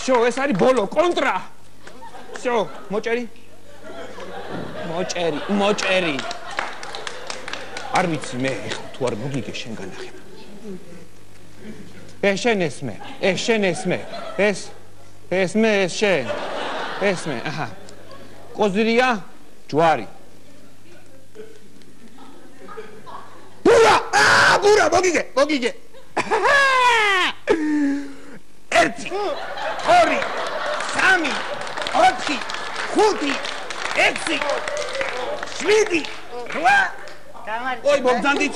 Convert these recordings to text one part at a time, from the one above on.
შო, ეს არის ბოლო, კონტრა. შო, მოჭერი. არ ვიცი მე, ეხლა თუ არ მოგიგე შენ განახება. შენ ესმე. ესმე, შენ. ესმე, აჰა. კოზირია, ჯვარი. ბურა, მოგიგე. 1 2 3 4 5 6 7 8 ой, მომძანდით.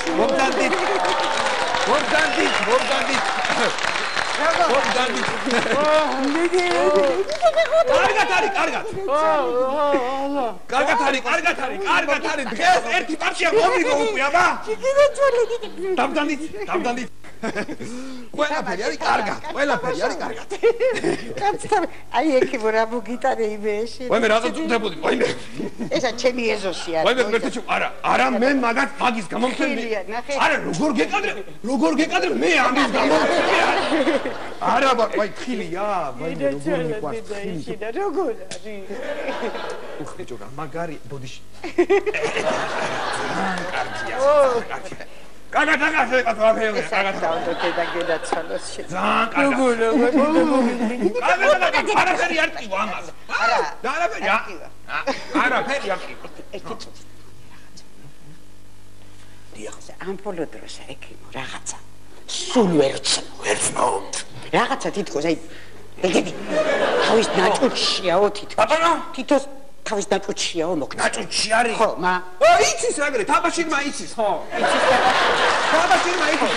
კარგად არის. დღეს ერთი პარტია მომიგო უკვე, აბა. დამძანდით. ყველაფერი არის კარგად. კაცთან, აი ეკი რა მოგიტარე იმეში. ვაიმე, რაღაც წუთებოდი, ვაიმე. ესა ჩემი ეზოსი არის. ვაიმე, მერტეჩო, არა, მე მაგას მაგის გამომხდები. არა, როგორ გეკადრე, მე ამის გამომხდები. არა, ვაი, თხილია, ვაიმე, როგორ მიყვარს თხილი. როგორ არის? უხეჭო რა, მაგარი, ბოდიში. კარგია. კარგად აკეთე, კარგად და გედაცალოს შე. კარგად. არაფერი არ ტკივა ამას. არაფერი არ ტკივა. ერთი წუთი. დიახ, ამ ბოლო დროს ეკიმო რაღაცა. სულ ვერცნობთ. რაღაცა თითქოს აი ბედი. თავის ნაჭუჭიაო თითქოს. ბატონო, თითქოს თავის ნაჭუჭიაო მოკ. ნაჭუჭი არის. ხო, მა. იცის აგრე, თაბაშირმა იცის, ხო? თაბაშირმა იცის.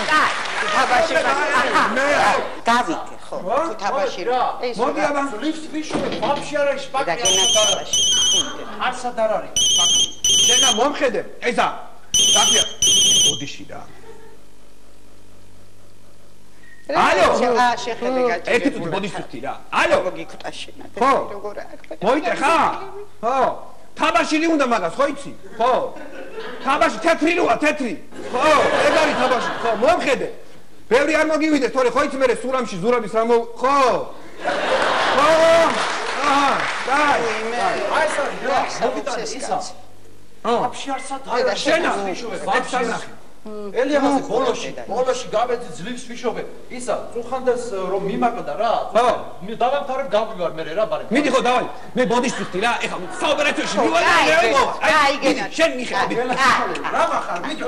თაბაშირმა. მე დავიდე, ხო? თაბაშირმა. მოდი აბა. ლიფტ ვიშოვე, ვაფშე არ არის და გენაცვალაში. არსად არ არის. შენა მომხედე, ეზა. დაფია. ბოდიში რა. ალო, შეხედე გაჭირე. ერთი წუთი ბოდიში რა. ალო, მოგიკვდა შენა. ხო. როგორ აქვს? მოიტეხა? ხო. თაბაშირი უნდა მაგას, ხო იცი? ხო. თაბაში თეთრი როა, თეთრი. ხო, ეგ არის თაბაში. ხო, მომხედე. ბევრი არ მოგივიდეს, თორე ხო იცი მე სურამში ზურაბის რა ხო. ხო. აჰა, დაი. აი ეს არის რა, მოგიტანე ისა. ვაფშე არსად არის. შენა, ვაფშე ნახე. ელიამაზე ბოლოში გავეძი ძლივს ვიშოვე. ისა, წუხანდას რომ მიმაყდა რა. ხო. დავამთავრებ გავგვარ მე რა ბარე. მიდი ხო დავალი. მე ბოდიში ვხდი რა. ეხლა საოპერაციოში მივალი რა. აი, გენა. შენ მიხედი. რა მახარ? მიდი.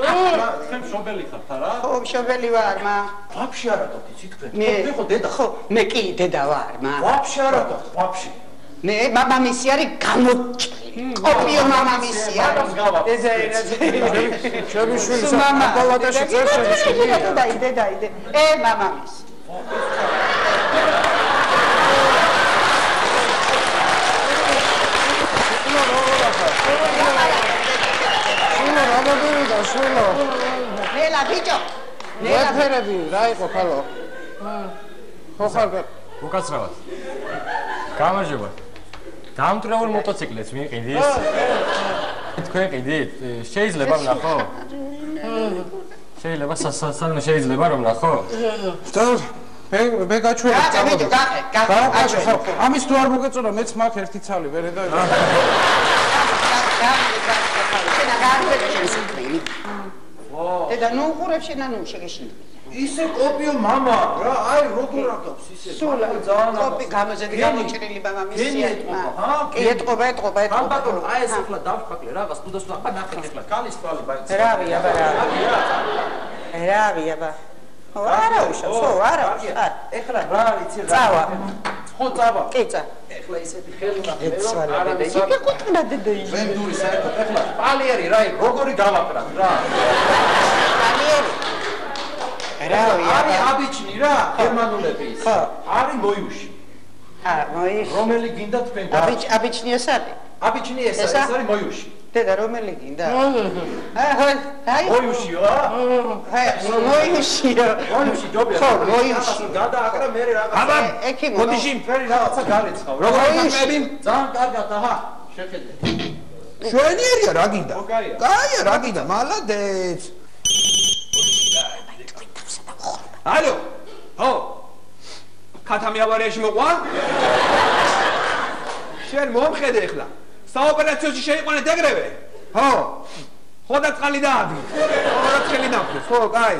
თქვენ მშობელი ხართ რა? ხო, მშობელი ვარ, მა. ვაფშე არა გქონდით თქვენ. მე ხო დედა. ხო, მე კი დედა ვარ, მა. ვაფშე არა გქონდით, ვაფშე. მე მამამისი არის გამოჭრილი. კოპიო მამამისი არის. დედა ჩემი შვილი ბალადაში წერს. დაიდე. მამამისი. შულო. ნელა ბიჭო. ვეფერები რა იყო ხალო? ხო ხარ უკაცრავად. გამარჯობა. დამტრეულ მოტოციკლებს მიყიდით? თქვენ ყიდით? შეიძლება ვნახო? შეიძლება შეიძლება რომ ვნახო? მე გაჩვენე წამოდი. ამის თუ არ მოგეწონა მეც მაგ ერთი ცალი ვერე და დედა ნუ უყურებ შენა ნუ შეგეშინდა. ისე კოპიო მამა რა, აი როგორ აკავს ისე. სულ ძალიან კოპი გამოძედი გამოჭრილი მამამისია. კი ეტყობა. ამ ბატონო, აი ეს ახლა დავშფაკლე რაღაც თუდასულა, აბა ნახეთ ახლა კალის თვალი ბაიცი. რავი აბა. არა უშავს, ხო, არა. ეხლა რა ვიცი რა. წავა. ხო წავა. კი წა. ეხლა ისეთი ხელი ნახე რომ არა ისე კუთნა დედა ის. ვენდური საერთოდ ეხლა პალიერი რა, როგორი გავაკრათ რა. პალიერი. რავი არის აბიჩნი რა, გერმანულები ის. არის მოიუში. მოიუში. რომელი გინდა თქვენ? აბიჩნი ეს არის. აბიჩნი ეს არის მოიუში. დედა რომელი გინდა? აი მოიუშიო? მოიუში ჯობია. ხო, მოიუში. გადააკრა მე რაღაცა. აბა, ეკიმო. ბოდიში ფერი რაღაცა გარეცხავ. როგორ ხარ? ძალიან კარგად, აჰა, შეხედე. შვენიერია რა გინდა? კაია რა გინდა? მალადეც. ალო. ხო ქათამი ავარიაში მოყვა შენ მომხედე ახლა საოპერაციოში შეიყვანეთ ეგრევე ხო ხოდა წყალი დაადგი ხოდა ცხელი დამხეს ხო კაი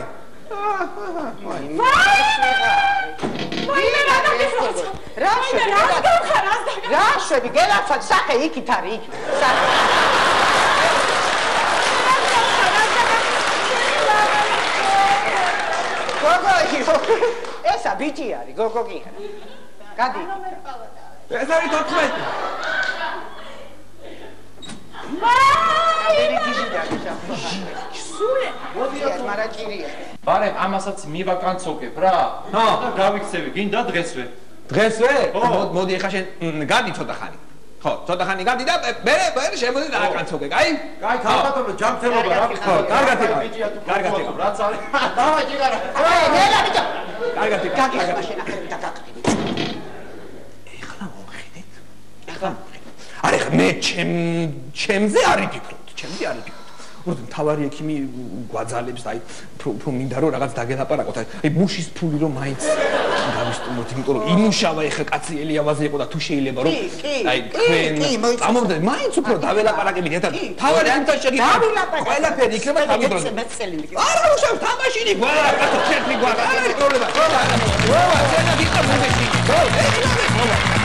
რა შვები გელაცვათ სახე იქით არის იქ გოგო ესა ბიჭი არის გოგო კი არა გადი ეს არის 14 ბარემ ამასაც მივაკანცოგებ რა და გავიქცევი გინდა დღესვე დღესვე მოდი ახლა შენ გადი ცოტა ხანი ხო ცოტა ხანი გადი და მე შემოდი დააკანცოგე კაი კაი ქალბატონო ჯანმრთელობა რა ხო კარგად იღო კარგად იღო რაც არის დავა ჯიგარა ნელა ბიჭო კარგად იღო გაგიხსნა მაშინ ახლა და გაგხდი ეხლა მომხედეთ ეხლა არა ხა მე ჩემზე არის ფიქრობთ ჩემზე არის ფიქრობთ უბრალოდ მთავარი ექიმი გვაძალებს აი უფრო მინდა რომ რაღაც დაგელაპარაკოთ აი მუშის ფული რომ მაინც გავისტუმროთ იმიტომ რომ იმუშავა ეხა კაცი ელიავაზე იყო და თუ შეიძლება რომ აი თქვენ ამომდე მაინც უფრო დაველაპარაკებით ერთად მთავარი ექიმთან შეგიძლიათ ყველაფერი იქნება თავი დროზე არა უშავ თამაშინი გვაქვს კაცო ჩერტი გვაქვს არა პრობლემა ხო შენ გიწევ მუნდეში ხო ეხლა